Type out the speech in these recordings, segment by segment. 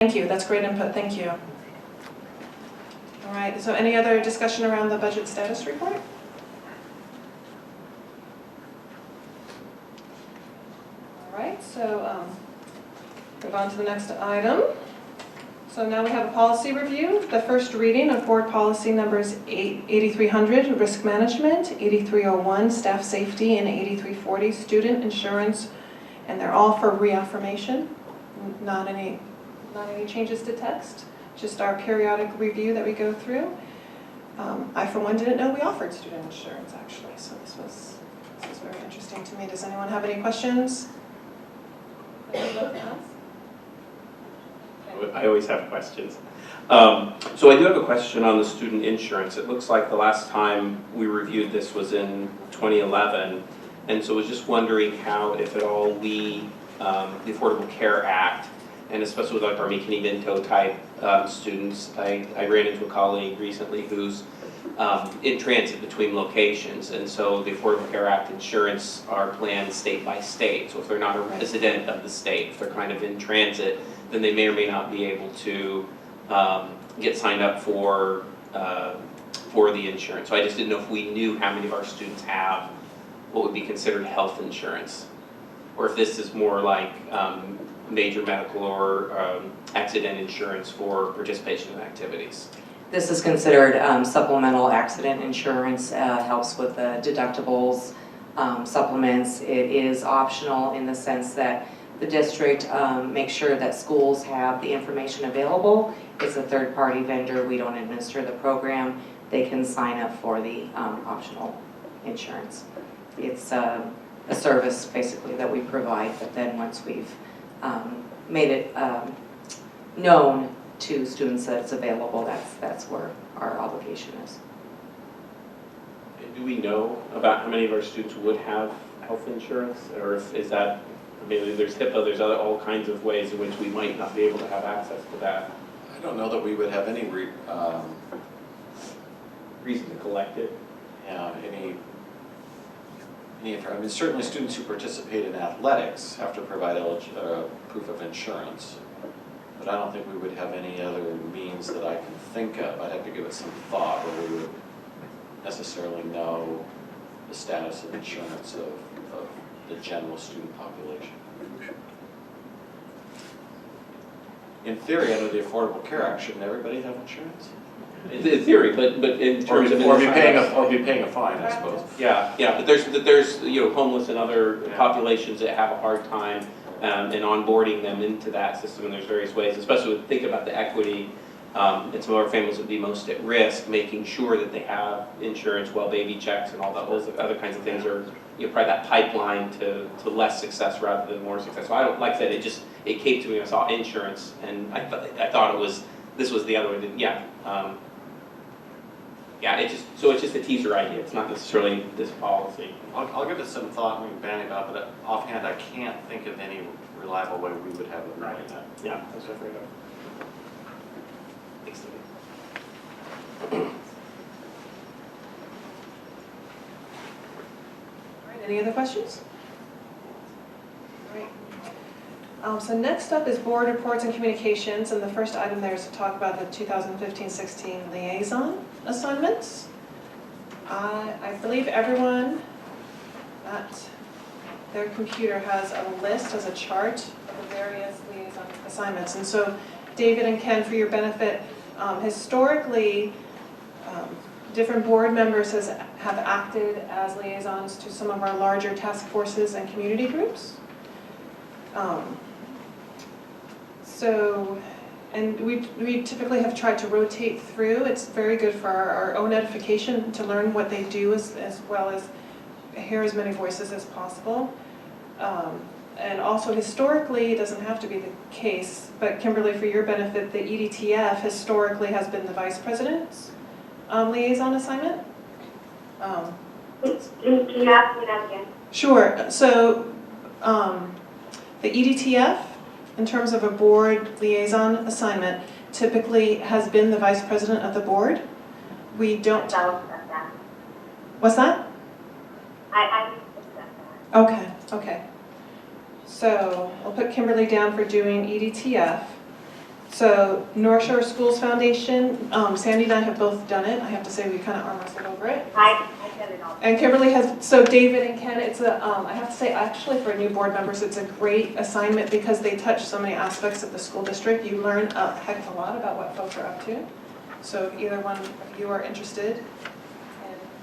Thank you, that's great input, thank you. All right, so any other discussion around the budget status report? All right, so move on to the next item. So now we have a policy review, the first reading of board policy numbers 8300, risk management, 8301, staff safety, and 8340, student insurance, and they're all for reaffirmation, not any changes to text, just our periodic review that we go through. I, for one, didn't know we offered student insurance, actually, so this was very interesting to me. Does anyone have any questions? I always have questions. So I do have a question on the student insurance. It looks like the last time we reviewed this was in 2011, and so I was just wondering how, if at all, the Affordable Care Act, and especially with like our Mikini-Vinto type students, I ran into a colleague recently who's in transit between locations, and so the Affordable Care Act insurance are planned state by state. So if they're not a resident of the state, if they're kind of in transit, then they may or may not be able to get signed up for the insurance. So I just didn't know if we knew how many of our students have what would be considered health insurance, or if this is more like major medical or accident insurance for participation in activities. This is considered supplemental accident insurance, helps with the deductibles, supplements. It is optional in the sense that the district makes sure that schools have the information available. It's a third-party vendor. We don't administer the program. They can sign up for the optional insurance. It's a service basically that we provide, but then once we've made it known to students that it's available, that's where our obligation is. Do we know about how many of our students would have health insurance, or is that, I mean, there's HIPAA, there's all kinds of ways in which we might not be able to have access to that. I don't know that we would have any Reason to collect it. I mean, certainly students who participate in athletics have to provide proof of insurance, but I don't think we would have any other means that I can think of. I'd have to give it some thought where we would necessarily know the status of insurance of the general student population. In theory, under the Affordable Care Act, shouldn't everybody have insurance? In theory, but in terms of or be paying a fine, I suppose. Yeah, but there's homeless and other populations that have a hard time in onboarding them into that system, and there's various ways, especially when think about the equity and some of our families would be most at risk, making sure that they have insurance, well baby checks, and all those other kinds of things are probably that pipeline to less success rather than more success. So I don't, like I said, it came to me when I saw insurance, and I thought this was the other way. It's just a teaser idea. It's not necessarily this policy. I'll give it some thought and we can bandy about it, but offhand I can't think of any reliable way we would have it right now. Yeah, that's what I'm afraid of. Thanks, David. All right, any other questions? All right. So next up is board reports and communications, and the first item there is to talk about the 2015-16 liaison assignments. I believe everyone at their computer has a list, has a chart of the various liaison assignments. And so David and Ken, for your benefit, historically, different board members have acted as liaisons to some of our larger task forces and community groups. And we typically have tried to rotate through. It's very good for our own edification to learn what they do as well as hear as many voices as possible. And also historically, it doesn't have to be the case, but Kimberly, for your benefit, the EDTF historically has been the vice president's liaison assignment. Can you ask me that again? Sure. So the EDTF, in terms of a board liaison assignment, typically has been the vice president of the board. We don't. That. What's that? I accept that. Okay. So I'll put Kimberly down for doing EDTF. So North Shore Schools Foundation, Sandy and I have both done it. I have to say we kind of arm wrestled over it. I've done it all. And Kimberly has, so David and Ken, it's a, I have to say, actually for new board members, it's a great assignment because they touch so many aspects of the school district. You learn a heck of a lot about what folks are up to. So if either one of you are interested in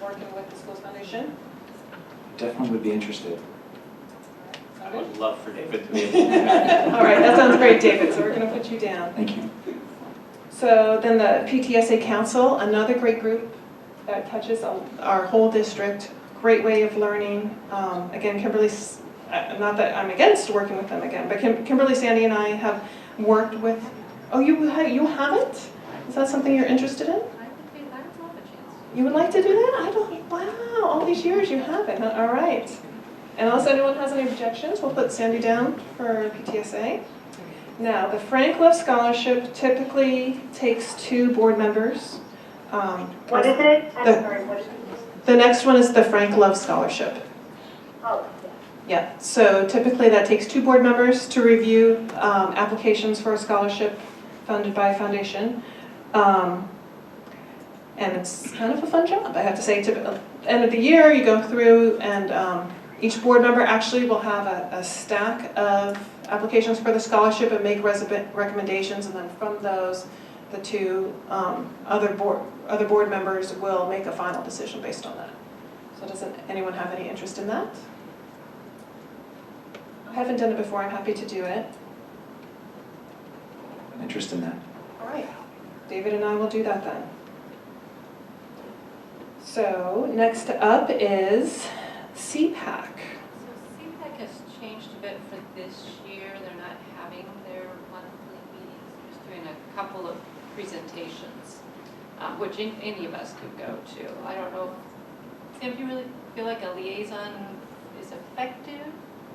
working with the Schools Foundation. Definitely would be interested. I would love for David to be able to do that. All right, that sounds great, David, so we're going to put you down. Thank you. So then the PTSA Council, another great group that touches our whole district, great way of learning. Again, Kimberly's, not that I'm against working with them again, but Kimberly, Sandy, and I have worked with, oh, you haven't? Is that something you're interested in? I would love a chance. You would like to do that? I don't, wow, all these years you haven't, huh? All right. Unless anyone has any objections, we'll put Sandy down for PTSA. Now, the Frank Love Scholarship typically takes 2 board members. What is it? I'm The- sorry, what is it? The next one is the Frank Love Scholarship. Oh, Yeah, so typically that takes 2 board members to review applications for a scholarship funded by a foundation. And it's kind of a fun job, I have to say. End of the year, you go through and each board member actually will have a stack of applications for the scholarship and make recommendations, and then from those, the 2 other board members will make a final decision based on that. So does anyone have any interest in that? I haven't done it before, I'm happy to do it. An interest in that. All right, David and I will do that then. So next up is CPAC. So CPAC has changed a bit for this year. They're not having their monthly meetings. They're just doing a couple of presentations, which any of us could go to. I don't know, Sam, do you really feel like a liaison is effective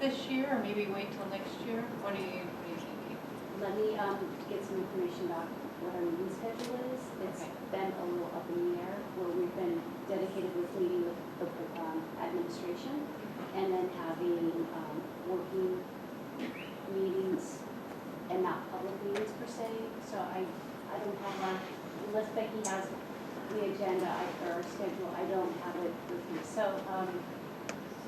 this year, or maybe wait till next year? What are you thinking? Let me get some information about what our meeting schedule is. It's been a little up in the air, where we've been dedicated with meeting with the administration and then having working meetings and not public meetings per se. So I don't have our, unless Becky has the agenda or our schedule, I don't have it with me. So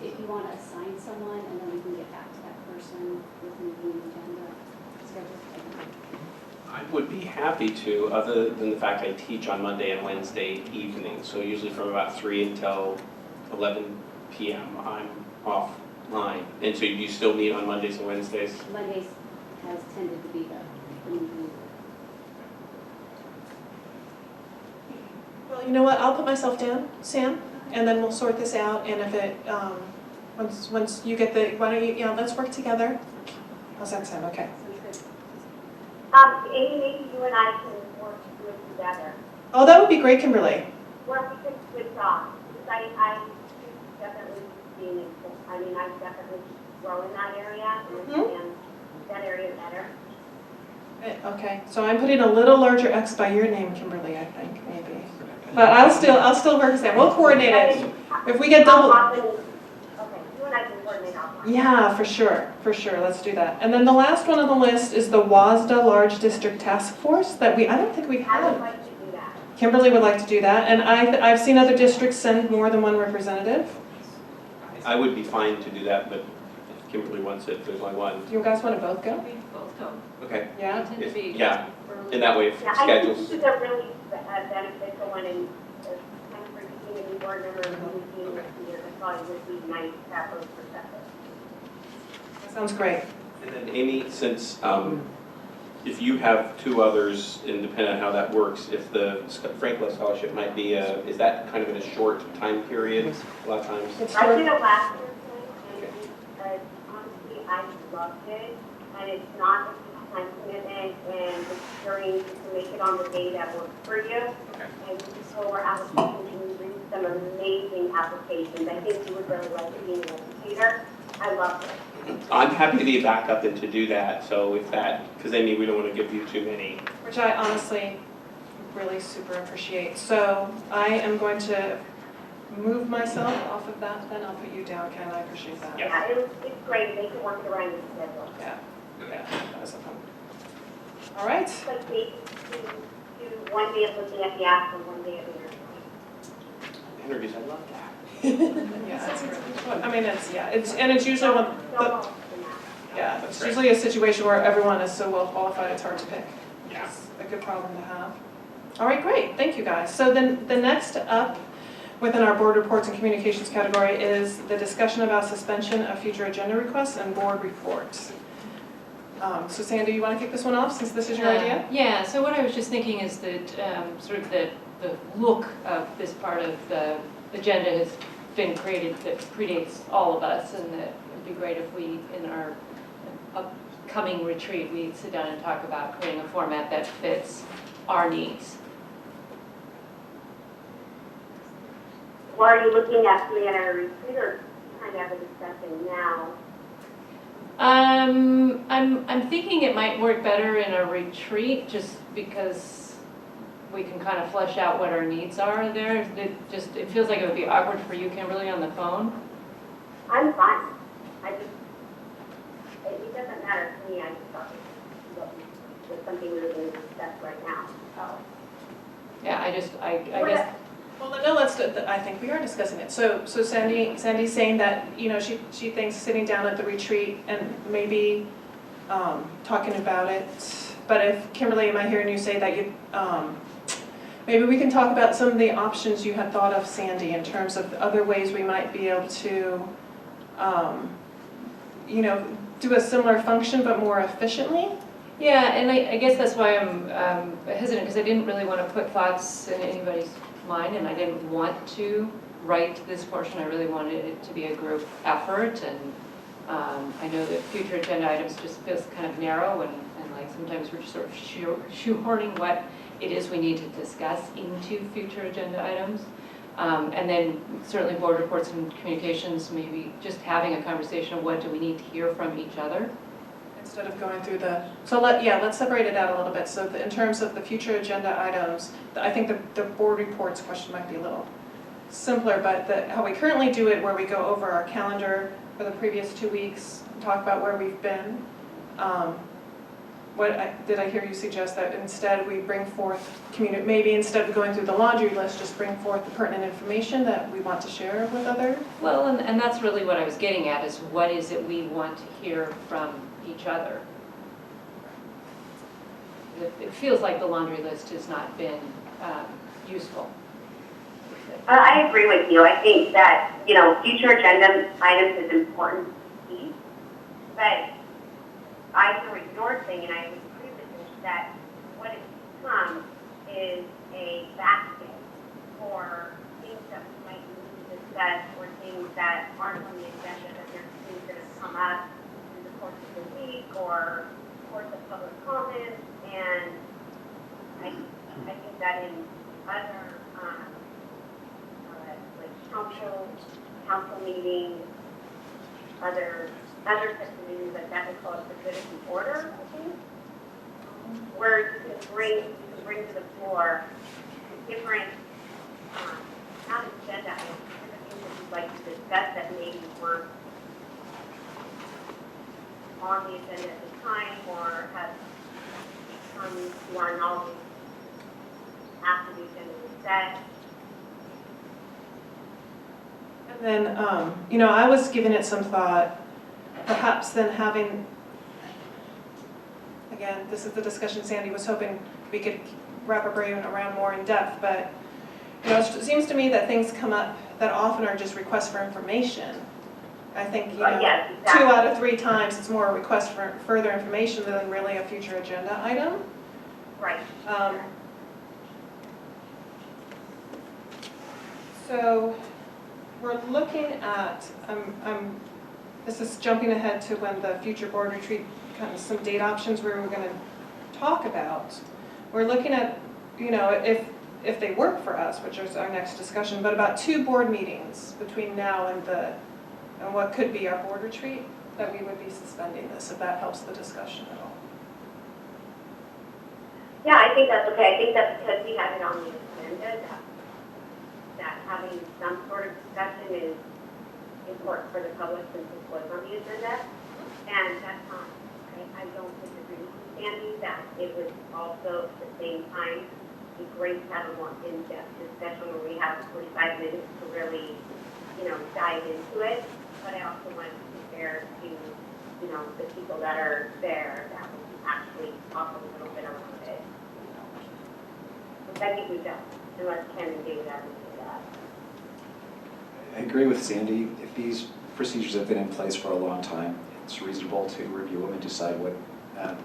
if you want to assign someone and then we can get back to that person with the meeting agenda schedule. I would be happy to, other than the fact I teach on Monday and Wednesday evenings, so usually from about 3 until 11 p.m. I'm offline. And so you still meet on Mondays and Wednesdays? Mondays has tended to be the meeting. Well, you know what, I'll put myself down, Sam, and then we'll sort this out, and if it, once you get the, why don't you, let's work together. How's that sound, okay? Sounds good. Amy, maybe you and I can work to do it together. Oh, that would be great, Kimberly. Or we can switch off, because I definitely being, I mean, I definitely grow in that area, and that area better. Okay, so I'm putting a little larger X by your name, Kimberly, I think, maybe. But I'll still work with Sam, we'll coordinate it. If we get double. Okay, you and I can coordinate offline. Yeah, for sure, let's do that. And then the last one on the list is the WASDA Large District Task Force that I don't think we've I would had. like to do that. Kimberly would like to do that, and I've seen other districts send more than one representative. I would be fine to do that, but if Kimberly wants it, there's only one. Do you guys want to both go? We both go. Okay. We Yeah? tend to be Yeah. early. In that way, Yeah, I think schedules. this is a really beneficial one, and kind of for being a new board member and being this year, I thought it would be nice to have those perspectives. That sounds great. And then Amy, since if you have 2 others, and depending on how that works, if the Frank Love Scholarship might be, is that kind of in a short time period a lot of times? It's I short. did it last year, and honestly, I loved it, and it's not a huge time commitment, and it's during, you can make it on the day that works for you. Okay. And people were applications, and you read some amazing applications. I think you would really like being an educator. I loved it. I'm happy to be a backup and to do that, so if that, because Amy, we don't want to give you too many. Which I honestly really super appreciate. So I am going to move myself off of that, then I'll put you down, Ken, I appreciate that. Yeah. Yeah, it's great. They can work around your schedule. Yeah, that was a fun. All right. Like maybe do one day of looking at the app and one day of interviewing. Interviews, I love that. Yeah, it's really, I mean, it's usually one, So, yeah, it's Great. usually a situation where everyone is so well qualified, it's hard to pick. Yeah. It's a good problem to have. All right, great, thank you guys. So then the next up within our board reports and communications category is the discussion about suspension of future agenda requests and board reports. So Sandy, you want to kick this one off since this is your idea? Yeah, so what I was just thinking is that sort of the look of this part of the agenda has been created that predates all of us, and that it would be great if we, in our upcoming retreat, we sit down and talk about creating a format that fits our needs. Well, are you looking at doing it at a retreat or trying to have a discussion now? I'm thinking it might work better in a retreat, just because we can kind of flesh out what our needs are there. It feels like it would be awkward for you, Kimberly, on the phone. I'm fine. It doesn't matter to me. I just thought it was something we were going to discuss right now. So. Yeah, I guess. Well, no, I think we are discussing it. So Sandy's saying that, you know, she thinks sitting down at the retreat and maybe talking about it. But if, Kimberly, am I hearing you say that you, maybe we can talk about some of the options you had thought of, Sandy, in terms of other ways we might be able to, you know, do a similar function but more efficiently? Yeah, and I guess that's why I'm hesitant, because I didn't really want to put thoughts in anybody's mind, and I didn't want to write this portion. I really wanted it to be a group effort, and I know that future agenda items just feels kind of narrow, and like sometimes we're just sort of shoehorning what it is we need to discuss into future agenda items. And then certainly board reports and communications, maybe just having a conversation of what do we need to hear from each other. Instead of going through let's separate it out a little bit. So in terms of the future agenda items, I think the board reports question might be a little simpler, but how we currently do it, where we go over our calendar for the previous 2 weeks, talk about where we've been. Did I hear you suggest that instead we bring forth, maybe instead of going through the laundry list, just bring forth the pertinent information that we want to share with others? Well, and that's really what I was getting at, is what is it we want to hear from each other. It feels like the laundry list has not been useful. I agree with you. I think that, you know, future agenda items is important piece, but I hear what you're saying, and I agree with you that what it's become is a basket for things that we might need to discuss, or things that aren't on the agenda, that there's things that have come up in the course of the week or course of public comment, and I think that in other like council meetings, other such of meetings like that, we call it the good and order, I think, where you can bring to the floor different not agenda items, different things that you'd like to discuss that maybe weren't on the agenda at the time, or have come to our knowledge after the agenda was set. And then, you know, I was giving it some thought, perhaps then having, again, this is the discussion Sandy was hoping we could wrap our brain around more in depth, but, you know, it seems to me that things come up that often are just requests for information. I think, you know, Yes, exactly. 2 out of 3 times it's more a request for further information than really a future agenda item. Right. So we're looking at, this is jumping ahead to when the future board retreat, kind of some date options where we're going to talk about. We're looking at, you know, if they work for us, which is our next discussion, but about 2 board meetings between now and what could be our board retreat, that we would be suspending this, if that helps the discussion at all. Yeah, I think that's okay. I think that's because we have it on the agenda, that having some sort of discussion is important for the public since it was on the agenda. And that's not, I don't disagree with you Sandy that it was also at the same time be great to have a more in-depth discussion where we have 45 minutes to really, dive into it. But I also want to be fair to, the people that are there that will actually talk a little bit around it. Which I think we've done, unless Ken and David haven't do that. I agree with Sandy. If these procedures have been in place for a long time, it's reasonable to review them and decide what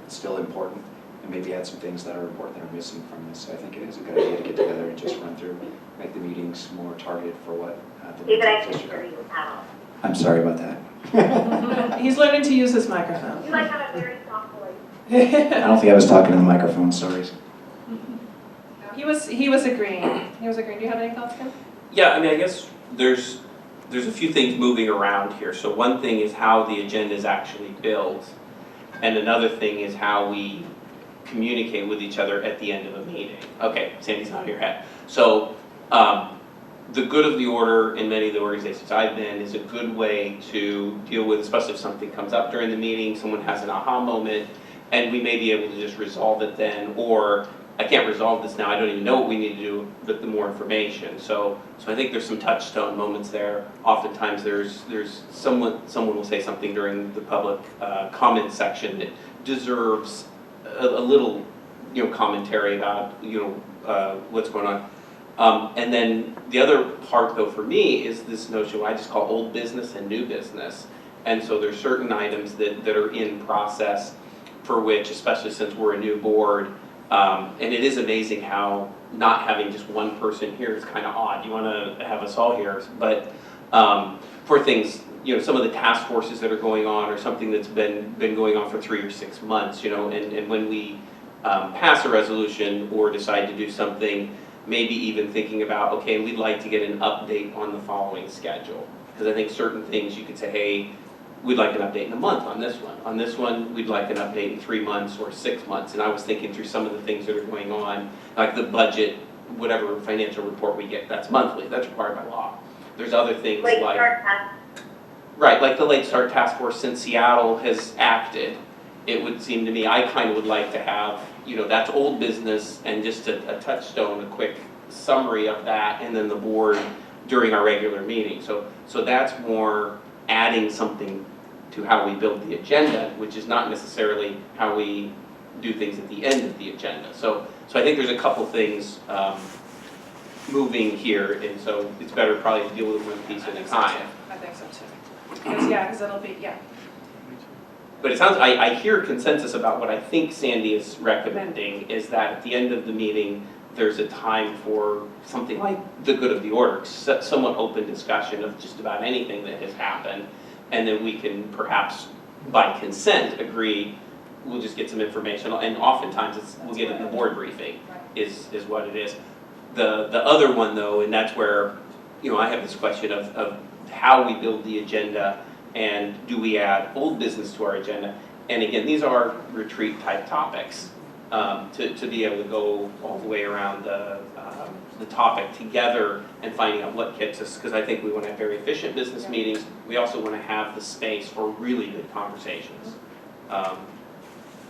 is still important, and maybe add some things that are important that are missing from this. So I think it is a good idea to get together and just run through, make the meetings more targeted for what the David, I needs can of the hear district you at all. are. I'm sorry about that. He's learning to use his microphone. You like have a very soft voice. I don't think I was talking to the microphone, sorry. He was agreeing. Do you have any thoughts, Ken? Yeah, I mean, I guess there's a few things moving around here. So one thing is how the agenda is actually built, and another thing is how we communicate with each other at the end of a meeting. Okay, Sandy's nodding her head. So the good of the order in many of the organizations I've been is a good way to deal with, especially if something comes up during the meeting, someone has an aha moment, and we may be able to just resolve it then, or I can't resolve this now, I don't even know what we need to do with the more information. So I think there's some touchstone moments there. Oftentimes there's someone will say something during the public comment section that deserves a little commentary about what's going on. And then the other part though for me is this notion I just call old business and new business. And so there's certain items that are in process for which, especially since we're a new board, and it is amazing how not having just one person here is kind of odd. You want to have us all here, but for things, some of the task forces that are going on, or something that's been going on for 3 or 6 months, and when we pass a resolution or decide to do something, maybe even thinking about, okay, we'd like to get an update on the following schedule, because I think certain things you could say, hey, we'd like an update in a month on this one. On this one, we'd like an update in 3 months or 6 months. And I was thinking through some of the things that are going on, like the budget, whatever financial report we get, that's monthly, that's required by law. There's other things Late like, start task. right, like the Late Start Task Force, since Seattle has acted, it would seem to me, I kind of would like to have, that's old business and just a touchstone, a quick summary of that, and then the board during our regular meeting. So that's more adding something to how we build the agenda, which is not necessarily how we do things at the end of the agenda. So I think there's a couple things moving here, and so it's better probably to deal with one piece at a time. I think so too. Because it'll be, But it sounds, I hear consensus about what I think Sandy is recommending, is that at the end of the meeting, there's a time for something like the good of the order, somewhat open discussion of just about anything that has happened, and then we can perhaps, by consent, agree, we'll just get some information, and oftentimes we'll get it in the board briefing, is what it is. The other one though, and that's where, I have this question of how we build the agenda, and do we add old business to our agenda? And again, these are retreat type topics. To be able to go all the way around the topic together and finding out what gets us, because I think we want to have very efficient business meetings. We also want to have the space for really good conversations.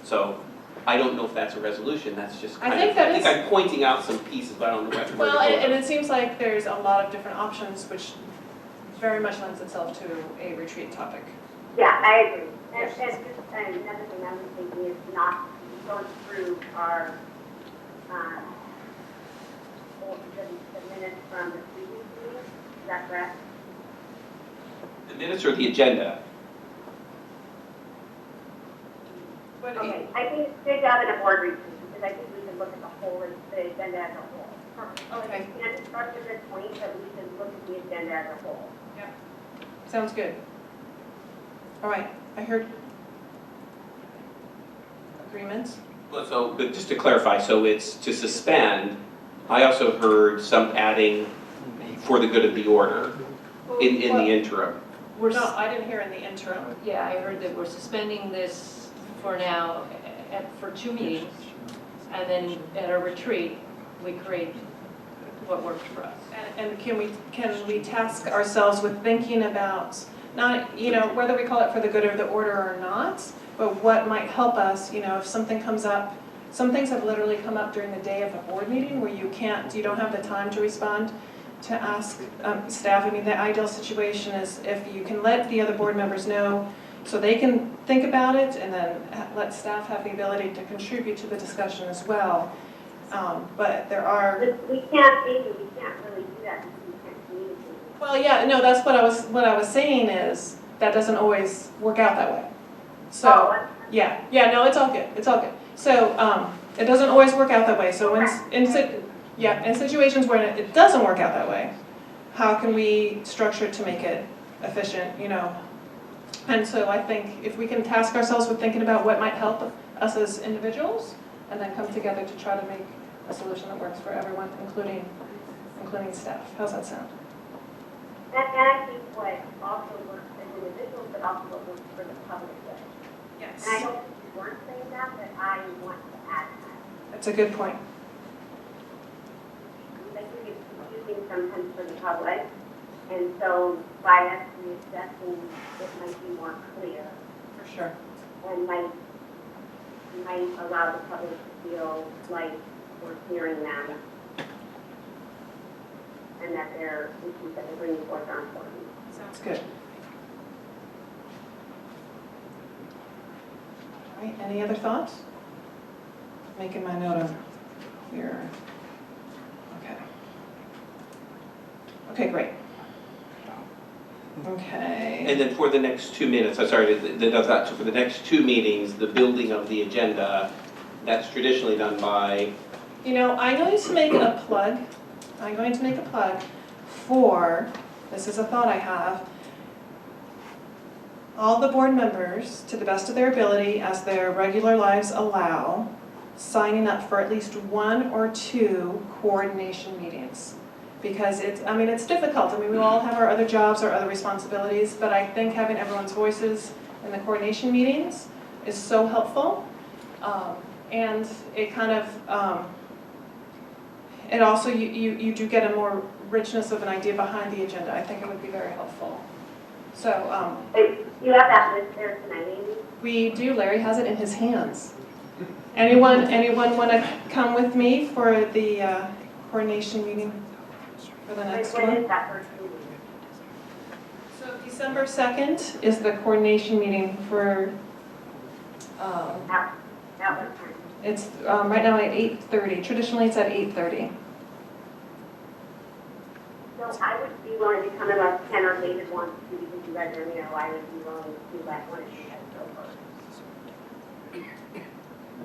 So I don't know if that's a resolution, that's just kind of, I think I'm pointing out some pieces, but I don't know where to go. well, and it seems like there's a lot of different options, which very much lends itself to a retreat topic. Yeah, I agree. And just another thing I was thinking is not going through our, the minutes from the previous meeting, is that correct? The minutes or the agenda? Okay, I think it's good to have in a board retreat, because I think we can look at the whole, the agenda as a whole. Okay. We can't start at this point, but we can look at the agenda as a whole. Sounds good. All right, I heard agreements. Well, but just to clarify, so it's to suspend. I also heard some adding for the good of the order in the interim. No, I didn't hear in the interim. Yeah, I heard that we're suspending this for now for 2 meetings, and then at our retreat, we create what works for us. And can we task ourselves with thinking about, not, whether we call it for the good of the order or not, but what might help us, you know, if something comes up, some things have literally come up during the day of a board meeting where you don't have the time to respond, to ask staff. I mean, the ideal situation is if you can let the other board members know so they can think about it, and then let staff have the ability to contribute to the discussion as well. But there are... We can't really do that because we can't communicate. Well, yeah, no, that's what I was saying is that doesn't always work out that way. So, yeah, no, it's all good, it's all good. So, it doesn't always work out that way. So in situations where it doesn't work out that way, how can we structure it to make it efficient, you know? And so I think if we can task ourselves with thinking about what might help us as individuals, and then come together to try to make a solution that works for everyone, including staff. How's that sound? And I think what also works as individuals, but also what works for the public good. Yes. And I don't think you weren't saying that, but I want to add that. That's a good point. I think it's confusing sometimes for the public, and so by us reassessing, it might be more clear For sure. and might allow the public to feel like we're hearing them and that their issues that they're bringing forth are important. Sounds good. All right, any other thoughts? Making my note of here. Okay. Okay, great. Okay. And then for the next 2 minutes, I'm sorry, so for the next 2 meetings, the building of the agenda, that's traditionally done by, You know, I'm going to make a plug. I'm going to make a plug for, this is a thought I have, all the board members, to the best of their ability, as their regular lives allow, signing up for at least 1 or 2 coordination meetings. Because it's difficult. I mean, we all have our other jobs, our other responsibilities, but I think having everyone's voices in the coordination meetings is so helpful. And it kind of, it also, you do get a more richness of an idea behind the agenda. I think it would be very helpful. So, You have that list there tonight, Amy? we do, Larry has it in his hands. Anyone want to come with me for the coordination meeting for the next When one? is that first meeting? So December 2nd is the coordination meeting for, At what time? it's right now at 8:30. Traditionally it's at 8:30. So I would be willing to come unless Ken or David wants to, because you guys are, you know, I would be willing to do that one if you guys go first.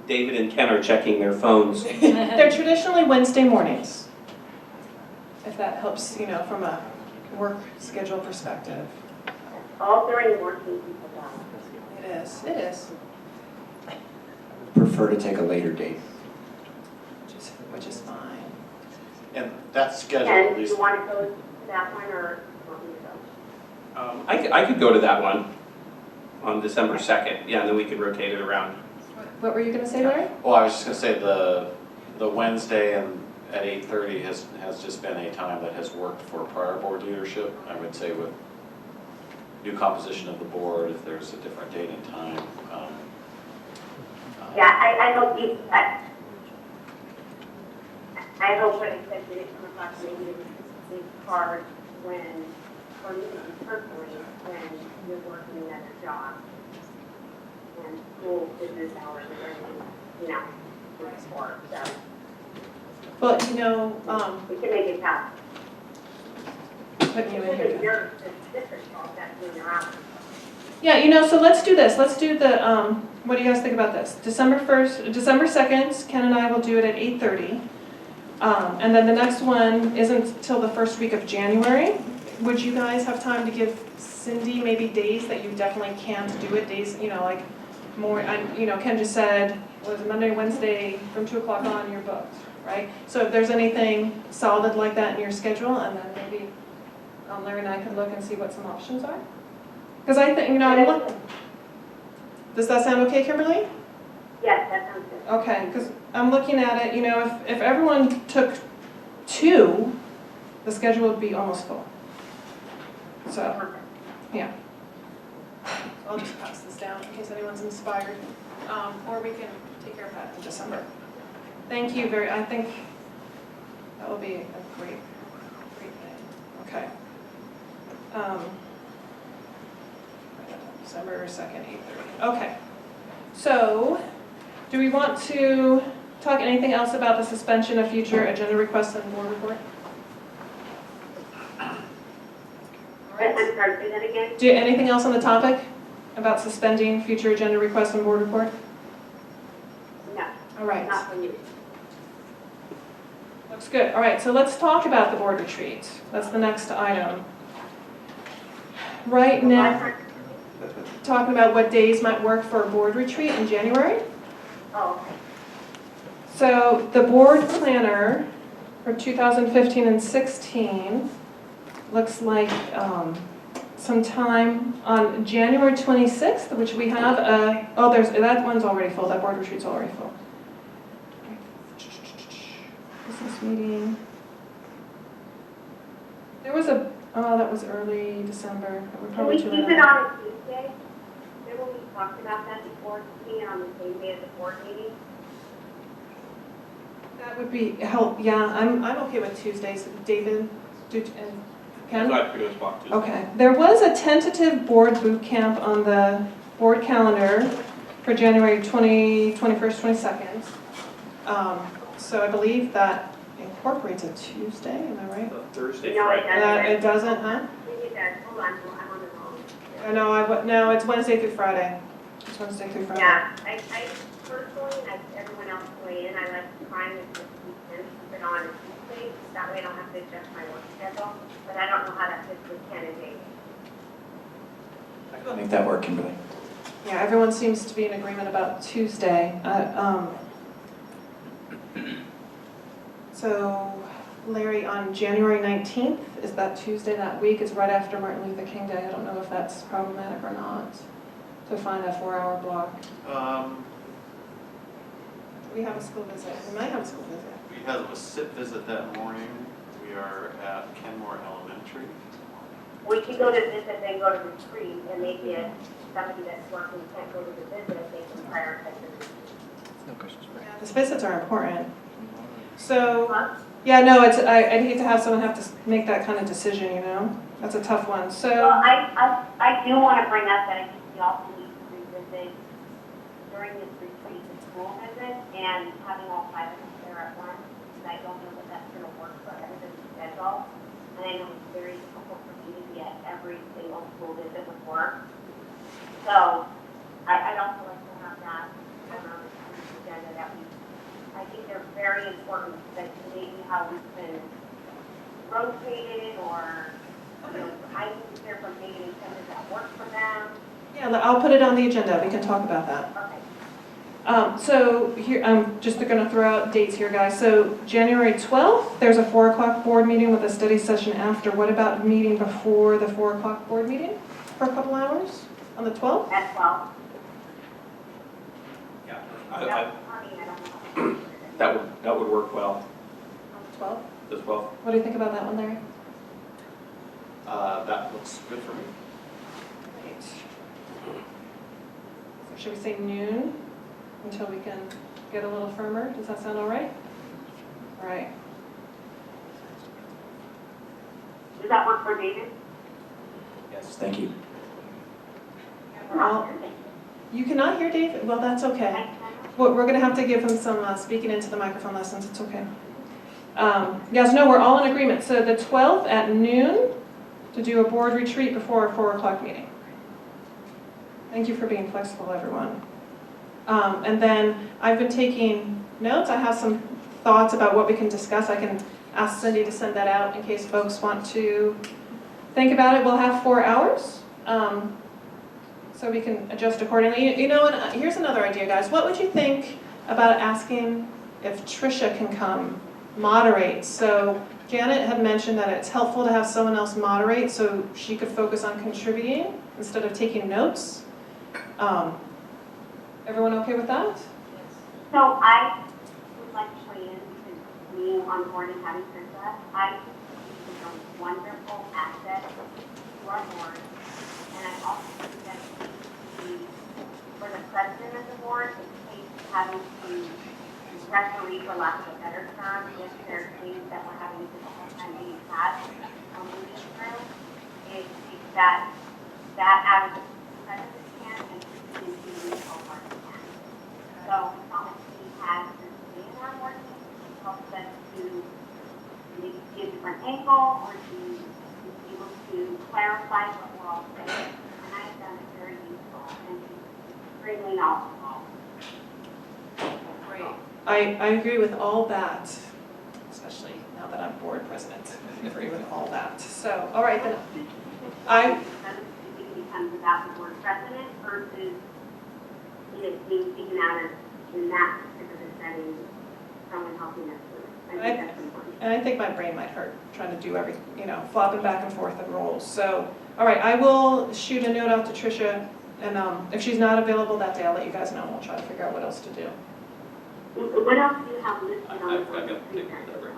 David and Ken are checking their phones. They're traditionally Wednesday mornings, if that helps, you know, from a work schedule perspective. All during working people down. It is, Prefer to take a later date. which is fine. And that schedule, Ken, at do least, you want to go to that one or you want me to go? I could go to that one on December 2nd, yeah, and then we could rotate it around. What were you going to say, Larry? well, I was just gonna say the Wednesday and at 8:30 has just been a time that has worked for prior board leadership. I would say with new composition of the board, if there's a different date and time. Yeah, I hope you, I hope what I said didn't come across maybe it was a big part when, for me personally, when you're working another job and school business hours are running, you know, for so Well, you know, we can make it happen. putting you in here. Your district calls that doing your hours. Yeah, you know, so let's do this. Let's do the, what do you guys think about this? December 2nd, Ken and I will do it at 8:30. And then the next one isn't till the first week of January. Would you guys have time to give Cindy maybe days that you definitely can't do it? Days, you know, like more, you know, Ken just said, was it Monday, Wednesday, from 2 o'clock on, you're booked, right? So if there's anything solid like that in your schedule, and then maybe Larry and I can look and see what some options are. Because I think, you know, does that sound okay, Kimberly? Yes, that sounds good. Okay, because I'm looking at it, you know, if everyone took 2, the schedule would be almost full. So, Perfect. yeah. I'll just pass this down in case anyone's inspired. Or we can take care of that in December. Thank you I think that will be a great thing. Okay. December 2nd, 8:30. Okay. So, do we want to talk anything else about the suspension of future agenda requests and board report? All right. I'm sorry, say that again? Anything else on the topic about suspending future agenda requests and board report? No, All right. not for you. Looks good. All right, so let's talk about the board retreat. That's the next item. Right now, talking about what days might work for a board retreat in January. Oh, okay. So the board planner for 2015 and 16 looks like sometime on January 26th, which we have that one's already full. That board retreat's already full. Business meeting. There was that was early December. We're Can probably we too keep late. it on a Tuesday? Remember we talked about that before, keeping it on the same day as the board meeting? That would be help. Yeah, I'm okay with Tuesdays. David, and Ken? I could go spot Tuesday. Okay. There was a tentative board boot camp on the board calendar for January 21st, 22nd. So I believe that incorporates a Tuesday, am I right? Thursday, No, it Friday. doesn't. It doesn't, huh? I think it does. Hold on, I'm on the wrong. No, it's Wednesday through Friday. It's Wednesday through Friday. Yeah, I personally, as everyone else weigh in, I like to find this weekend, keep it on a Tuesday, that way I don't have to adjust my work schedule, but I don't know how that fits with Ken and Dave. I can make that work, Kimberly. Yeah, everyone seems to be in agreement about Tuesday. So, Larry, on January 19th, is that Tuesday that week? It's right after Martin Luther King Day. I don't know if that's problematic or not, to find a 4-hour block. We have a school visit. We might have a school visit. We have a sit visit that morning. We are at Kenmore Elementary. We could go to visit, then go to retreat, and maybe if somebody that's working can't go to the visit, they can prioritize the retreat. Yeah, these visits are important. So, Huh? yeah, no, I'd hate to have someone have to make that kind of decision, you know? That's a tough one. Well, So, I do want to bring up that I think we also need to revisit during this retreat, the school visit, and having all 5 of us there at once, because I don't know that that's going to work for everybody's schedule. And I know it's very difficult for me to be at every single school visit with work. So I'd also like to have that on our agenda that I think they're very important, that maybe how we can rotate it, or, you know, I can hear from maybe incentives that work for them. yeah, I'll put it on the agenda. We can talk about that. Okay. So here, I'm just going to throw out dates here, guys. So January 12th, there's a 4 o'clock board meeting with a study session after. What about meeting before the 4 o'clock board meeting for a couple hours on the 12th? As well. Yeah, I mean, I don't know. that would work well On the 12th? as well. What do you think about that one, Larry? That looks good for me. Right. So should we say noon until we can get a little firmer? Does that sound all right? All right. Does that work for David? Yes, thank you. Well, you cannot hear David? Well, that's okay. Well, we're going to have to give him some speaking into the microphone lessons. It's okay. Yes, no, we're all in agreement. So the 12th at noon to do a board retreat before a 4 o'clock meeting. Thank you for being flexible, everyone. And then I've been taking notes. I have some thoughts about what we can discuss. I can ask Cindy to send that out in case folks want to think about it. We'll have 4 hours. So we can adjust accordingly. You know, and here's another idea, guys. What would you think about asking if Tricia can come moderate? So Janet had mentioned that it's helpful to have someone else moderate so she could focus on contributing instead of taking notes. Everyone okay with that? So I would like to weigh in, because being on board and having Tricia, I think she's a wonderful asset to our board. And I also think that she for the president of the board, in case having to referee, for lack of a better term, if there are things that we're having difficult time being had on the meeting room, is that as the president can and the legal part can. So it's not like he has to stay in our board meeting, it helps us to maybe see a different angle or to be able to clarify what we're all saying. And I have found it very useful and extremely knowledgeable. Great. I agree with all that, especially now that I'm board president. I agree with all that. So, all right, then It becomes about the board president versus it being taken out of, in that particular setting, someone helping us with it. I think that's important. And I think my brain might hurt trying to do every, flopping back and forth and roles. So, all right, I will shoot a note out to Tricia, and if she's not available that day, I'll let you guys know, and we'll try to figure out what else to do. What else do you have listed on the I've board? got to take whatever.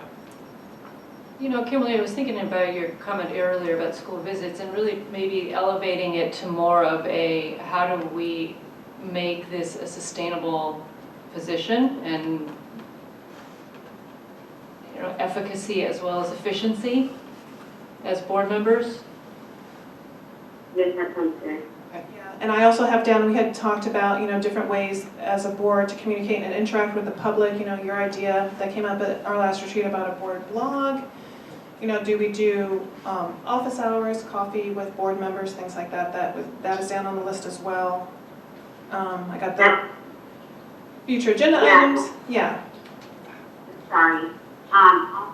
Kimberly, I was thinking about your comment earlier about school visits and really maybe elevating it to more of a, how do we make this a sustainable position and, efficacy as well as efficiency as board members? Yes, that sounds good. Yeah, and I also have down, we had talked about, different ways as a board to communicate and interact with the public, your idea that came up at our last retreat about a board blog. Do we do office hours, coffee with board members, things like that? That is down on the list as well. I got the future agenda items. Yeah. Sorry. Also,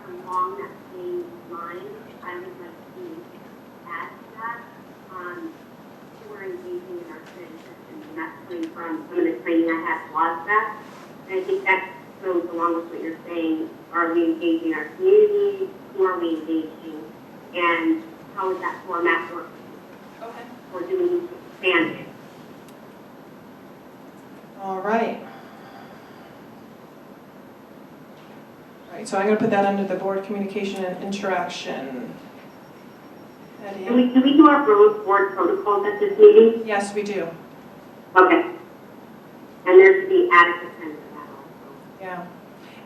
along that same line, I would like to add to that, who are engaging in our transition, and that's coming from some of the training I had at WASDA. And I think that goes along with what you're saying. Are we engaging our community? Who are we engaging? And how is that format working? Okay. Or do we need to expand it? All right. All right, so I'm going to put that under the board communication and interaction. Eddie? Do we do our board protocols at this meeting? Yes, we do. Okay. And there should be adequate time for that also. Yeah.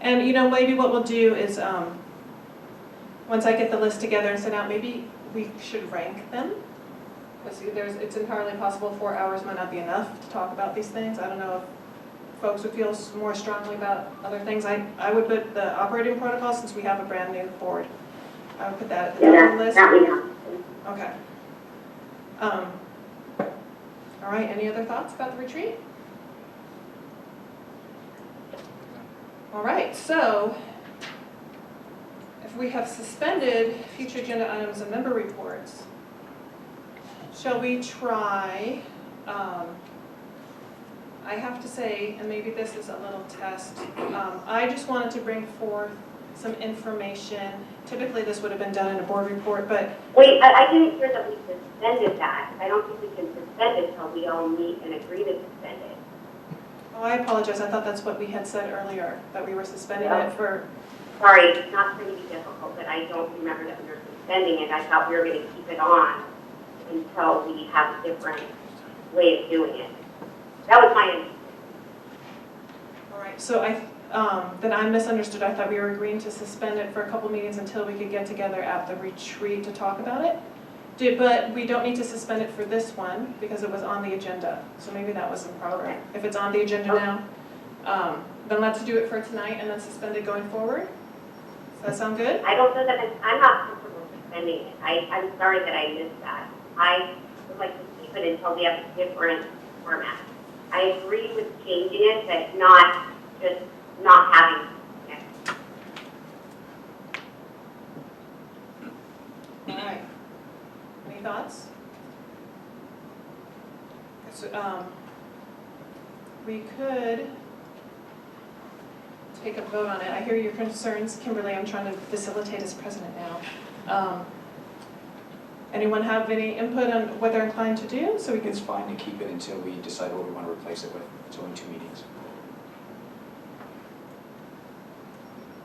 And maybe what we'll do is, once I get the list together and sent out, maybe we should rank them. Because it's entirely possible 4 hours might not be enough to talk about these things. I don't know if folks would feel more strongly about other things. I would put the operating protocol, since we have a brand new board. I would put that at the top of the list. That we have. Okay. All right, any other thoughts about the retreat? All right, so if we have suspended future agenda items and member reports, shall we try, I have to say, and maybe this is a little test, I just wanted to bring forth some information. Typically this would have been done in a board report, but Wait, I didn't hear that we suspended that. I don't think we can suspend it until we all meet and agree to suspend it. oh, I apologize, I thought that's what we had said earlier, that we were suspending it for, Sorry, not trying to be difficult, but I don't remember that we were suspending it. I thought we were going to keep it on until we have a different way of doing it. That was my understanding. all right, so then I misunderstood. I thought we were agreeing to suspend it for a couple meetings until we could get together at the retreat to talk about it. But we don't need to suspend it for this one because it was on the agenda. So maybe that was improper. If it's on the agenda now, then let's do it for tonight and then suspend it going forward. Does that sound good? I don't know that I'm not comfortable suspending it. I'm sorry that I missed that. I would like to keep it until we have a different format. I agree with changing it, but not just not having it. All right. Any thoughts? So, we could take a vote on it. I hear your concerns, Kimberly. I'm trying to facilitate as president now. Anyone have any input on what they're inclined to do? So we can. It's fine to keep it until we decide what we want to replace it with. It's only 2 meetings.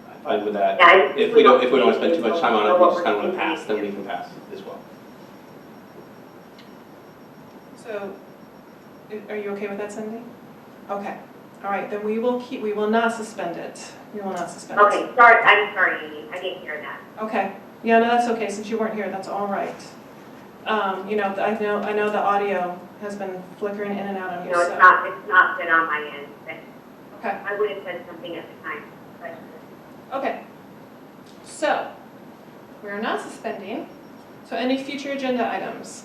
I'm fine with that. Yeah, If we don't want to spend too much time on it, we just kind of want to pass, then we can pass as well. So So, are you okay with that, Cindy? Okay, all right, then we will not suspend it. We will not suspend it. Okay, sorry, I'm sorry, Amy, I didn't hear that. Okay, yeah, no, that's okay, since you weren't here, that's all right. You know, I know the audio has been flickering in and out on you, No, so. it's not good on my end, but Okay, I would have said something at the time, but. okay. So, we're not suspending, so any future agenda items?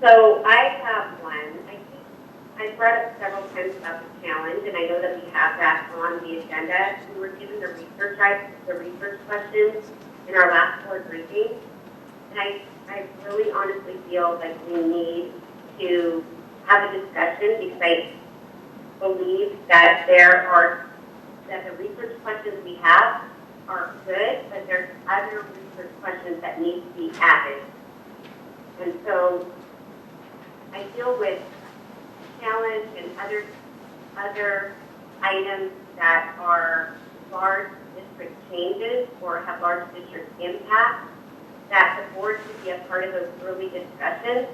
So I have one, I think, I brought up several times about the challenge, and I know that we have that on the agenda. We were given the research questions in our last board briefing, and I really honestly feel like we need to have a discussion because I believe that that the research questions we have are good, but there's other research questions that need to be added. And so I feel with challenge and other items that are large district changes or have large district impact, that the board should be a part of those early discussions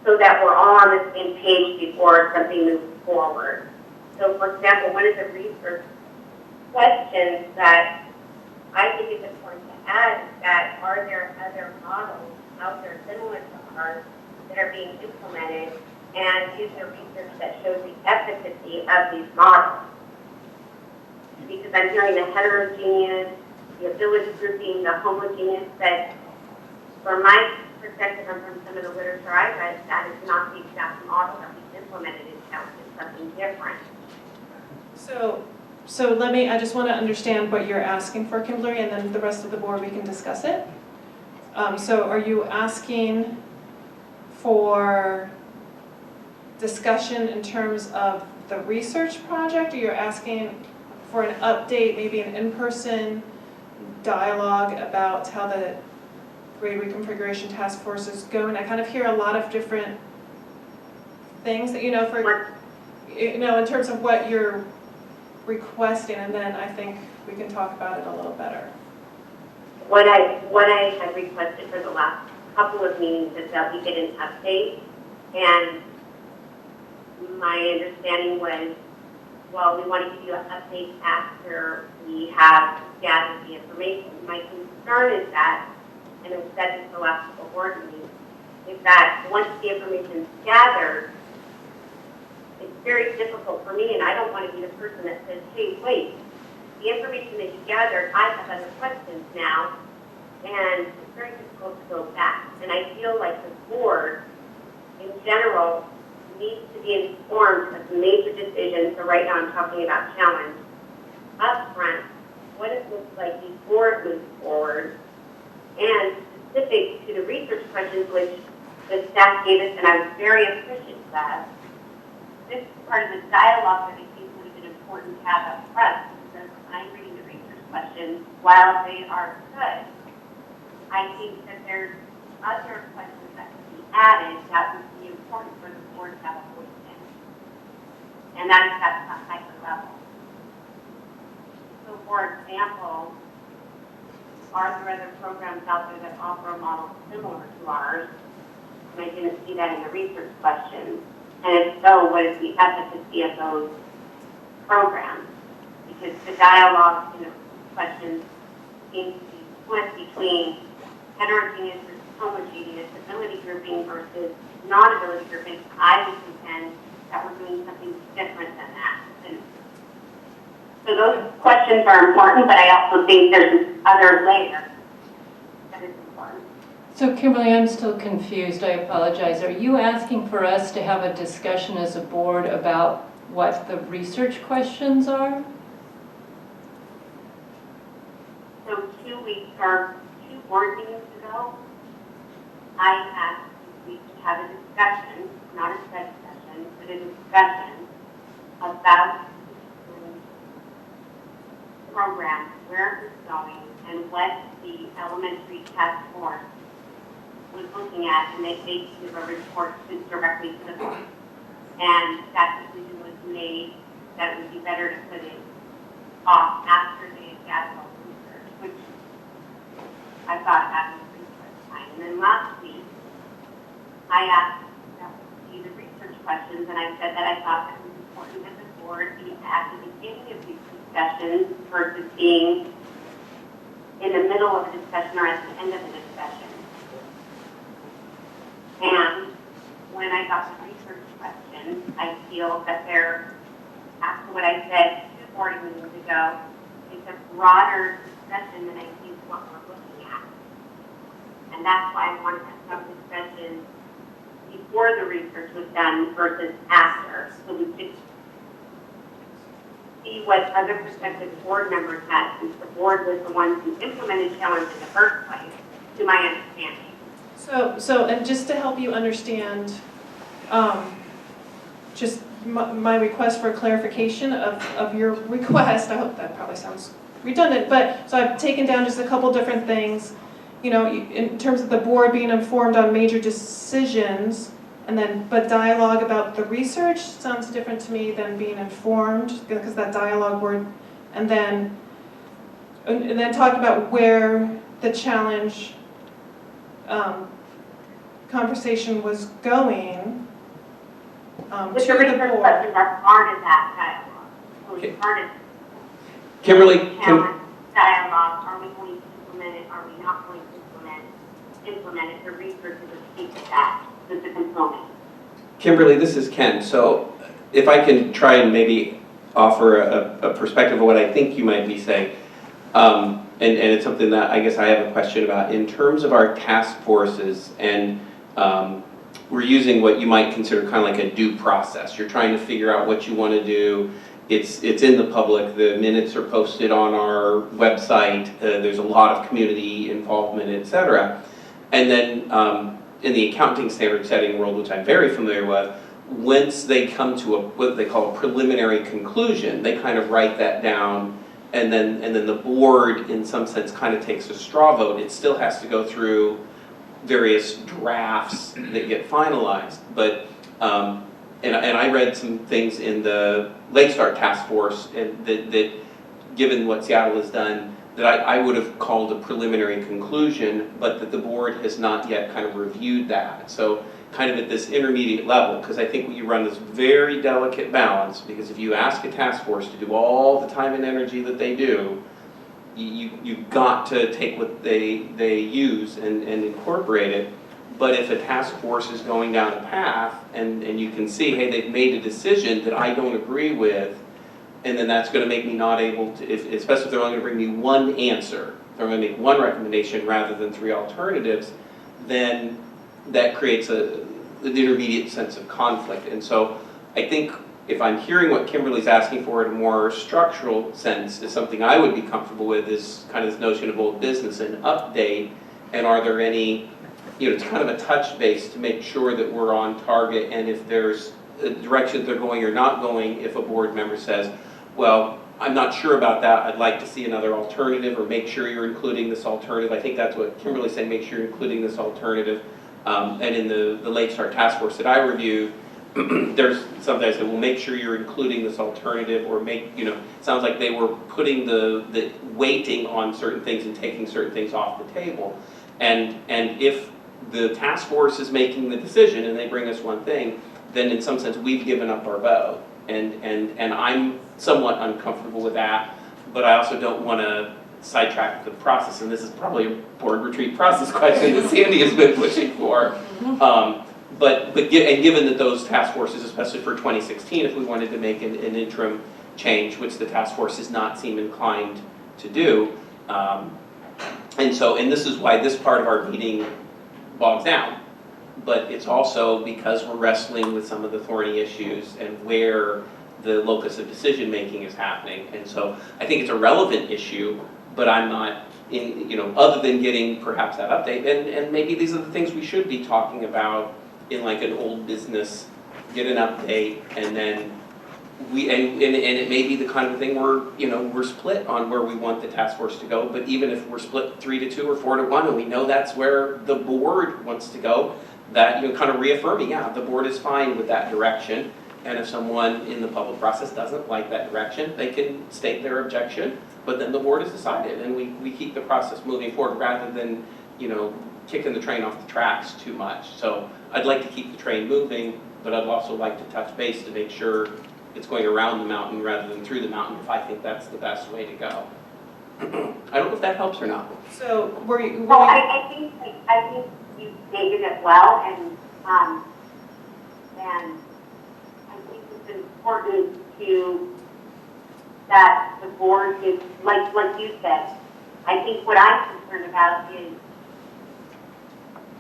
so that we're all on the same page before something moves forward. So for example, one of the research questions that I think is important to add is that are there other models out there similar to ours that are being implemented, and is there research that shows the efficacy of these models? Because I'm hearing the heterogeneous, the ability grouping, the homogeneous, but from my perspective and from some of the literature I read, that is not the exact model that we've implemented in challenge. It's something different. So I just want to understand what you're asking for, Kimberly, and then the rest of the board, we can discuss it. So are you asking for discussion in terms of the research project, or you're asking for an update, maybe an in-person dialogue about how the grade reconfiguration task force is going? I kind of hear a lot of different things that, in terms of what you're requesting, and then I think we can talk about it a little better. What I had requested for the last couple of meetings is that we get an update, and my understanding was, well, we want to give you an update after we have gathered the information. My concern is that, and I've said this the last couple of board meetings, is that once the information is gathered, it's very difficult for me, and I don't want to be the person that says, hey, wait, the information that you gathered, I have other questions now, and it's very difficult to go back. And I feel like the board, in general, needs to be informed of the major decisions, so right now I'm talking about challenge, up front, what it looks like before it moves forward, and specific to the research questions which the staff gave us, and I was very appreciative of that. This is part of the dialogue that I think would have been important to have up front, because I'm reading the research questions, while they are good, I think that there's other questions that can be added that would be important for the board to have a voice in. And that is at a hyper level. So for example, are there other programs out there that offer a model similar to ours? And I didn't see that in the research questions. And if so, what is the efficacy of those programs? Because the dialogue in the questions seems to be split between heterogeneous versus homogeneous, ability grouping versus non-ability grouping. I would contend that we're doing something different than that. And so those questions are important, but I also think there's this other layer that is important. So Kimberly, I'm still confused. I apologize. Are you asking for us to have a discussion as a board about what the research questions are? So 2 weeks or 2 board meetings ago, I asked if we could have a discussion, not a study session, but a discussion about the program, where it was going, and what the elementary task force was looking at, and they give a report directly to the board. And that decision was made that it would be better to put it off after they had gathered all the research, which I thought that was research. And then last week, I asked you the research questions, and I said that I thought it was important that the board be at the beginning of these discussions versus being in the middle of a discussion or at the end of the discussion. And when I got the research questions, I feel that they're, after what I said 2 board meetings ago, it's a broader discussion than I think what we're looking at. And that's why I want to have some discussion before the research was done versus after, so we could see what other prospective board members had, since the board was the ones who implemented challenge in the first place, to my understanding. So, and just to help you understand, just my request for clarification of your request, I hope that probably sounds redundant, but, so I've taken down just a couple different things, you know, in terms of the board being informed on major decisions, and then, but dialogue about the research sounds different to me than being informed, because that dialogue word, and then talk about where the challenge conversation was going With to the the research board. questions are part of that dialogue. So Okay. it's part of Kimberly, challenge dialogue. Are we going to implement it? Are we not going to implement it? The research is a piece of that. It's a component. Kimberly, this is Ken. So if I can try and maybe offer a perspective of what I think you might be saying, and it's something that I guess I have a question about. In terms of our task forces, and we're using what you might consider kind of like a due process. You're trying to figure out what you want to do. It's in the public. The minutes are posted on our website. There's a lot of community involvement, et cetera. And then in the accounting standard setting world, which I'm very familiar with, once they come to what they call a preliminary conclusion, they kind of write that down, and then the board, in some sense, kind of takes a straw vote. It still has to go through various drafts that get finalized. But and I read some things in the Lake Star Task Force, and that given what Seattle has done, that I would have called a preliminary conclusion, but that the board has not yet kind of reviewed that. So kind of at this intermediate level, because I think you run this very delicate balance, because if you ask a task force to do all the time and energy that they do, you've got to take what they use and incorporate it. But if a task force is going down a path and you can see, hey, they've made a decision that I don't agree with, and then that's going to make me not able to, especially if they're only going to bring me one answer, they're going to make one recommendation rather than 3 alternatives, then that creates an intermediate sense of conflict. And so I think if I'm hearing what Kimberly's asking for in a more structural sense, is something I would be comfortable with, is kind of this notion of old business and update, and are there any, it's kind of a touch base to make sure that we're on target, and if there's a direction they're going or not going, if a board member says, well, I'm not sure about that, I'd like to see another alternative, or make sure you're including this alternative. I think that's what Kimberly's saying, make sure you're including this alternative. And in the Lake Star Task Force that I reviewed, there's sometimes that will make sure you're including this alternative, or it sounds like they were putting the weighting on certain things and taking certain things off the table. And if the task force is making the decision and they bring us one thing, then in some sense we've given up our vote. And I'm somewhat uncomfortable with that, but I also don't want to sidetrack the process, and this is probably a board retreat process question that Sandy has been pushing for. But given that those task forces, especially for 2016, if we wanted to make an interim change, which the task force does not seem inclined to do, and this is why this part of our meeting bogs down. But it's also because we're wrestling with some of the thorny issues and where the locus of decision making is happening. And so I think it's a relevant issue, but I'm not other than getting perhaps that update, and maybe these are the things we should be talking about in like an old business, get an update, and then and it may be the kind of thing where we're split on where we want the task force to go. But even if we're split 3-2 or 4-1, and we know that's where the board wants to go, that kind of reaffirming, the board is fine with that direction. And if someone in the public process doesn't like that direction, they can state their objection. But then the board has decided, and we keep the process moving forward rather than kicking the train off the tracks too much. So I'd like to keep the train moving, but I'd also like to touch base to make sure it's going around the mountain rather than through the mountain if I think that's the best way to go. I don't know if that helps or not. So were you, Well, I think you stated it well, and I think it's important that the board is, like you said, I think what I'm concerned about is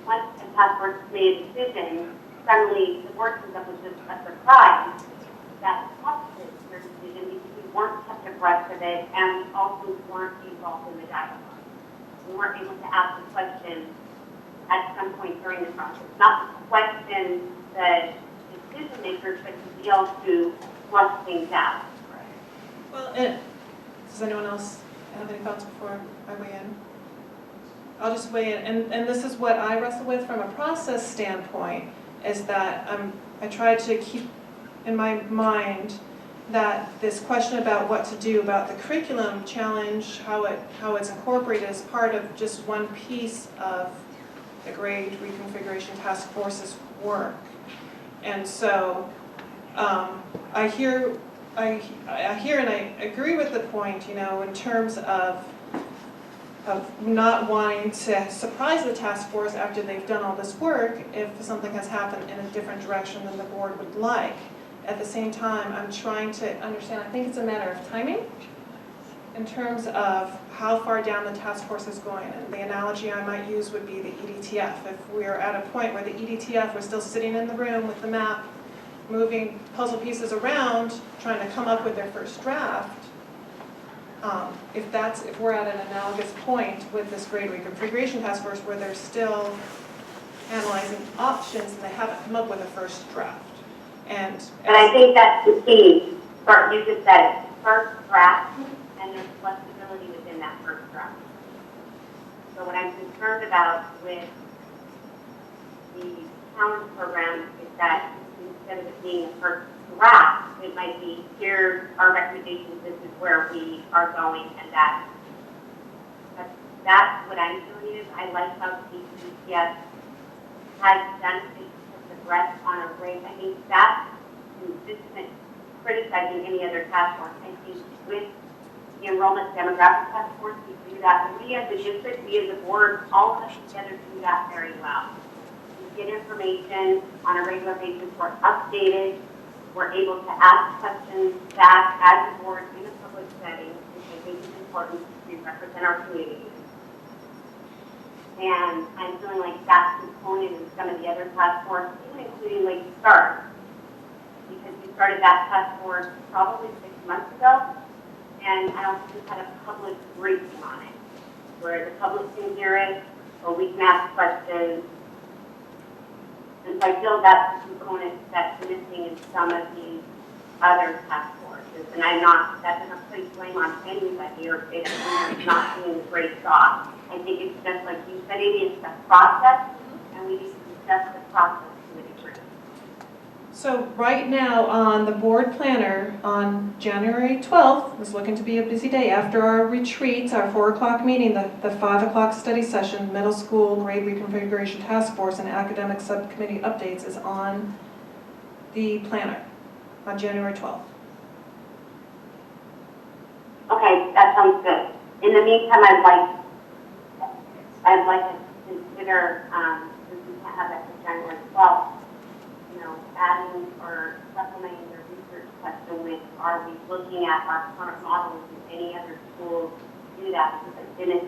once a task force made a decision, suddenly the board comes up with just a surprise that opposite their decision because we weren't kept abreast of it and we also weren't involved in the dialogue. We weren't able to ask the question at some point during the process. Not to question the decision makers, but to be able to flush things out. well, does anyone else have any thoughts before I weigh in? I'll just weigh in, and this is what I wrestle with from a process standpoint, is that I try to keep in my mind that this question about what to do about the curriculum challenge, how it's incorporated as part of just one piece of the grade reconfiguration task force's work. And so I hear and I agree with the point, you know, in terms of not wanting to surprise the task force after they've done all this work if something has happened in a different direction than the board would like. At the same time, I'm trying to understand, I think it's a matter of timing in terms of how far down the task force is going. And the analogy I might use would be the EDTF. If we're at a point where the EDTF was still sitting in the room with the map, moving puzzle pieces around, trying to come up with their first draft, if we're at an analogous point with this grade reconfiguration task force where they're still analyzing options and they haven't come up with a first draft. And I think that's the key. You just said it, first draft, and there's flexibility within that first draft. So what I'm concerned about with the challenge program is that instead of it being a first draft, it might be, here's our recommendations, this is where we are going, and that's what I'm feeling is I like how CCTS has done it to progress on a rate. I think that's consistent criticizing any other task force. I think with the enrollment demographic task force, we do that. We as a district, we as a board, all of us together do that very well. We get information on a regular basis, we're updated, we're able to ask questions back as a board in a public setting, which I think is important to represent our community. And I'm feeling like that component in some of the other task force, even including Lake Start, because we started that task force probably 6 months ago, and I don't think we've had a public briefing on it, where the public can hear it, or we can ask questions. And so I feel that's the component that's missing in some of these other task forces. And that doesn't place blame on anybody or if it's not doing a great job. I think it's just like you said, it's the process, and we need to discuss the process to a degree. so right now on the board planner on January 12th, is looking to be a busy day after our retreats, our 4 o'clock meeting, the 5 o'clock study session, middle school grade reconfiguration task force and academic subcommittee updates is on the planner on January 12th. Okay, that sounds good. In the meantime, I'd like to consider, since we can't have that for January 12th, adding or supplementing your research question with, are we looking at our current models? Do any other schools do that? Because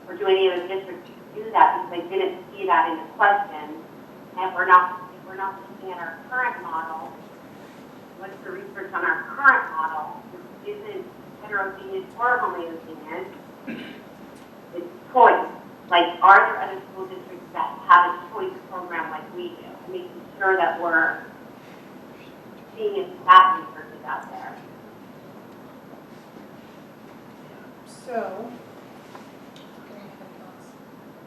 or do any other districts do that? Because I didn't see that in the question. And if we're not looking at our current model, what's the research on our current model? Which isn't heterogeneous or homogeneous. It's choice. Like, are there other school districts that have a choice program like we do? And making sure that we're seeing if that research is out there. So,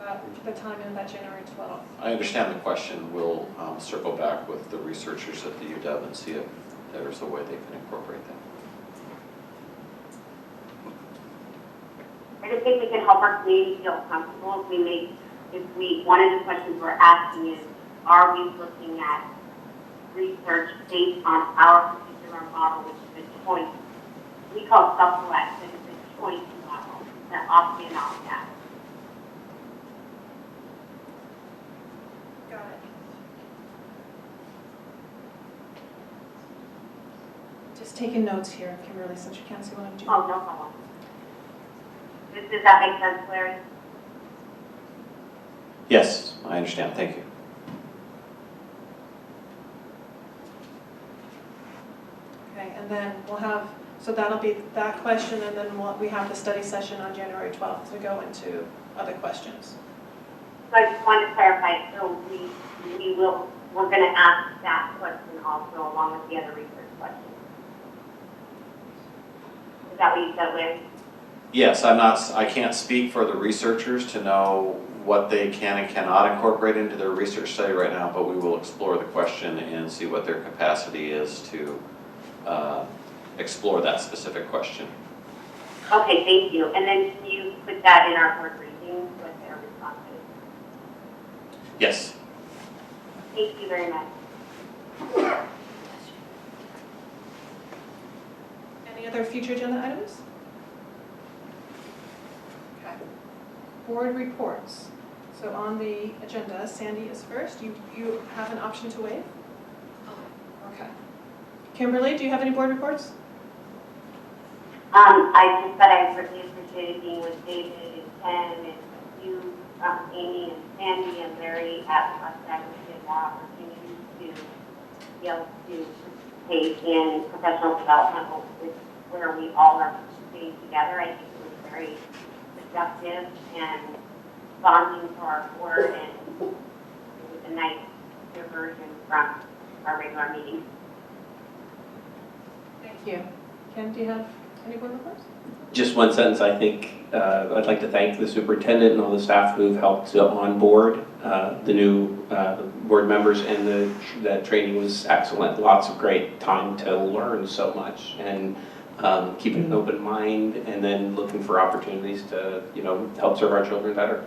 about the timing of that January 12th. I understand the question. We'll circle back with the researchers at the UW and see if there's a way they can incorporate that. I just think we can help our community feel comfortable if we make one of the questions we're asking is, are we looking at research based on our particular model, which is a choice? We call self-select, but it's a choice model, the opt-in, opt-out. Got it. Just taking notes here, Kimberly, since you can't see what I'm doing. Oh, no problem. Does that make sense, Larry? Yes, I understand, thank you. Okay, and then we'll have, so that'll be that question, and then we have the study session on January 12th to go into other questions. So I just wanted to clarify, so we're going to ask that question also along with the other research questions. Is that what you said, Larry? Yes, I can't speak for the researchers to know what they can and cannot incorporate into their research study right now, but we will explore the question and see what their capacity is to explore that specific question. Okay, thank you. And then can you put that in our board briefing with their responses? Yes. Thank you very much. Any other future agenda items? Okay. Board reports. So on the agenda, Sandy is first. You have an option to waive? Okay. Kimberly, do you have any board reports? I just said I really appreciated being with David and Ken and you, Amy and Sandy and Larry at Mustang. We get the opportunity to be able to participate in professional development where we all are participating together. I think it was very productive and bonding for our board, and it was a nice diversion from our regular meetings. Thank you. Ken, do you have any board reports? Just one sentence, I think I'd like to thank the superintendent and all the staff who've helped to onboard the new board members, and the training was excellent. Lots of great time to learn so much, and keeping an open mind, and then looking for opportunities to, help serve our children better.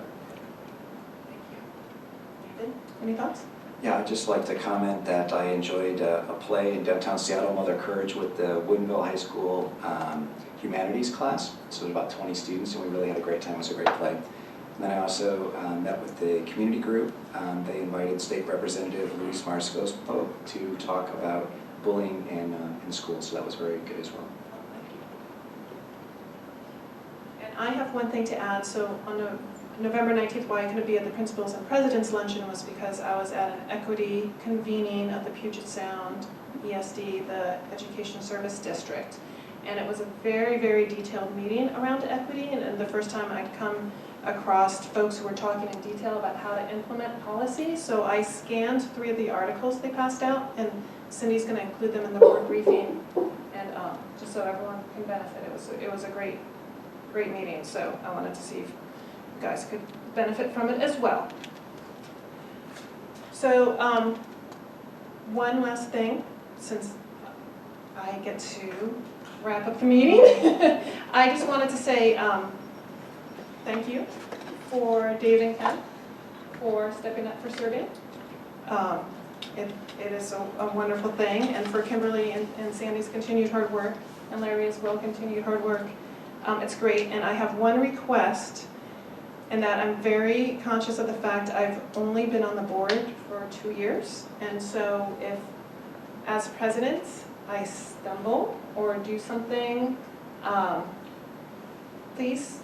Thank you. David, any thoughts? Yeah, I'd just like to comment that I enjoyed a play in downtown Seattle, Mother Courage, with the Woodinville High School humanities class. So there was about 20 students, and we really had a great time. It was a great play. And then I also met with the community group. They invited State Representative Luis Marscospo to talk about bullying in schools, so that was very good as well. And I have one thing to add. So on November 19th, why I couldn't be at the Principals and Presidents Luncheon was because I was at an equity convening of the Puget Sound ESD, the Education Service District. And it was a very, very detailed meeting around equity, and the first time I'd come across folks who were talking in detail about how to implement policy. So I scanned 3 of the articles they passed out, and Cindy's going to include them in the board briefing, and just so everyone can benefit. It was a great meeting, so I wanted to see if you guys could benefit from it as well. So one last thing, since I get to wrap up the meeting, I just wanted to say thank you for Dave and Ken for stepping up for serving. It is a wonderful thing, and for Kimberly and Sandy's continued hard work, and Larry as well, continued hard work. It's great, and I have one request, and that I'm very conscious of the fact I've only been on the board for 2 years, and so if, as president, I stumble or do something, please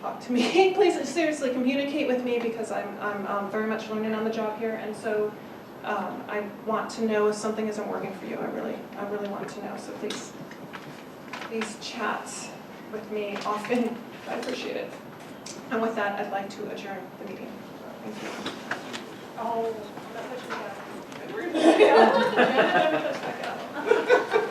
talk to me. Please seriously communicate with me, because I'm very much learning on the job here, and so I want to know if something isn't working for you. I really want to know. So please chat with me often. I appreciate it. And with that, I'd like to adjourn the meeting. Thank you. Oh, I'm not touching that. Never touch that.